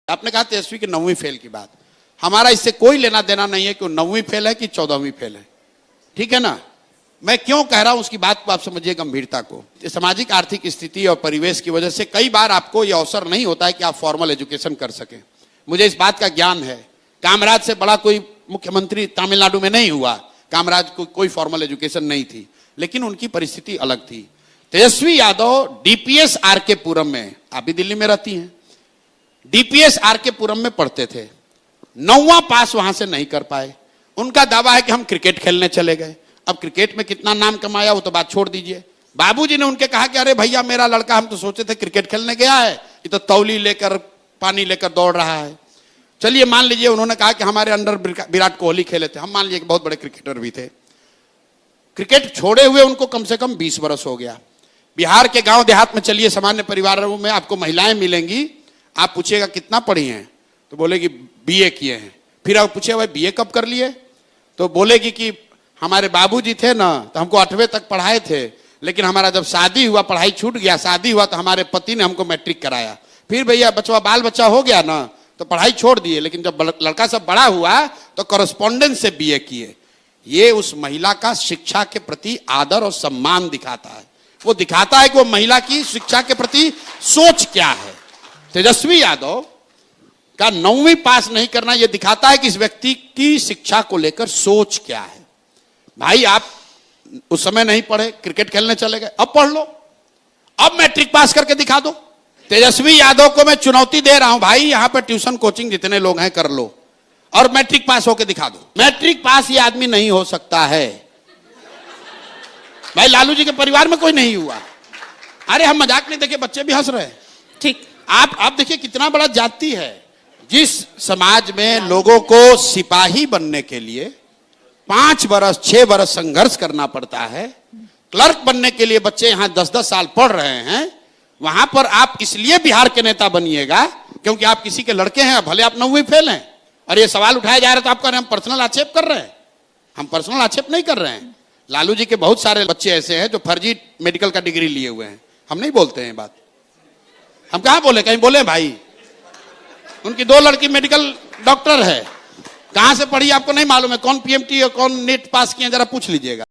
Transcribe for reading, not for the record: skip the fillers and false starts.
आपने कहा तेजस्वी की 9वीं फेल की बात, हमारा इससे कोई लेना देना नहीं है कि वो 9वीं फेल है कि 14वीं फेल है, ठीक है ना। मैं क्यों कह रहा हूं उसकी बात को आप समझिए गंभीरता को। सामाजिक आर्थिक स्थिति और परिवेश की वजह से कई बार आपको यह अवसर नहीं होता है कि आप फॉर्मल एजुकेशन कर सकें। मुझे इस बात का ज्ञान है। कामराज से बड़ा कोई मुख्यमंत्री तमिलनाडु में नहीं हुआ, कामराज को कोई फॉर्मल एजुकेशन नहीं थी, लेकिन उनकी परिस्थिति अलग थी। तेजस्वी यादव डीपीएस आरके पुरम में, आप भी दिल्ली में रहती हैं, डीपीएस आरके पुरम में पढ़ते थे, 9वां पास वहां से नहीं कर पाए। उनका दावा है कि हम क्रिकेट खेलने चले गए। अब क्रिकेट में कितना नाम कमाया वो तो बात छोड़ दीजिए। बाबूजी ने उनके कहा कि अरे भैया मेरा लड़का, हम तो सोचे थे क्रिकेट खेलने गया है, ये तो तौली लेकर पानी लेकर दौड़ रहा है। चलिए मान लीजिए उन्होंने कहा कि हमारे अंडर विराट कोहली खेले थे, हम मान लीजिए कि बहुत बड़े क्रिकेटर भी थे। क्रिकेट छोड़े हुए उनको कम से कम 20 वर्ष हो गया। बिहार के गांव देहात में चलिए, सामान्य परिवारों में आपको महिलाएं मिलेंगी, आप पूछिएगा कितना पढ़ी हैं तो बोलेगी बीए किए हैं। फिर आप पूछिए भाई बीए कब कर लिए तो बोलेगी कि हमारे बाबूजी थे ना तो हमको 8वीं तक पढ़ाए थे, लेकिन हमारा जब शादी हुआ पढ़ाई छूट गया, शादी हुआ तो हमारे पति ने हमको मैट्रिक कराया। फिर भैया बचवा बाल बच्चा हो गया ना तो पढ़ाई छोड़ दिए, लेकिन जब लड़का सब बड़ा हुआ तो कॉरेस्पॉन्डेंस से बीए किए। ये उस महिला का शिक्षा के प्रति आदर और सम्मान दिखाता है। वो दिखाता है कि वो महिला की शिक्षा के प्रति सोच क्या है। तेजस्वी यादव का 9वीं पास नहीं करना यह दिखाता है कि इस व्यक्ति की शिक्षा को लेकर सोच क्या है। भाई आप उस समय नहीं पढ़े, क्रिकेट खेलने चले गए, अब पढ़ लो, अब मैट्रिक पास करके दिखा दो। तेजस्वी यादव को मैं चुनौती दे रहा हूं, भाई यहां पर ट्यूशन कोचिंग जितने लोग हैं कर लो और मैट्रिक पास होकर दिखा दो। मैट्रिक पास ये आदमी नहीं हो सकता है। भाई लालू जी के परिवार में कोई नहीं हुआ। अरे हम मजाक नहीं, देखिए बच्चे भी हंस रहे हैं। ठीक, आप देखिए कितना बड़ा जाति है। जिस समाज में लोगों को सिपाही बनने के लिए 5 वर्ष 6 वर्ष संघर्ष करना पड़ता है, क्लर्क बनने के लिए बच्चे यहां 10-10 साल पढ़ रहे हैं, वहां पर आप इसलिए बिहार के नेता बनिएगा क्योंकि आप किसी के लड़के हैं, भले आप 9वीं फेल हैं। और ये सवाल उठाया जा रहा है तो आप कह रहे हैं हम पर्सनल आक्षेप कर रहे हैं। हम पर्सनल आक्षेप नहीं कर रहे हैं। लालू जी के बहुत सारे बच्चे ऐसे हैं जो फर्जी मेडिकल का डिग्री लिए हुए हैं। हम नहीं बोलते हैं बात, हम कहां बोले, कहीं बोले भाई। उनकी 2 लड़की मेडिकल डॉक्टर है, कहां से पढ़ी आपको नहीं मालूम है, कौन पीएमटी और कौन नीट पास किए जरा पूछ लीजिएगा।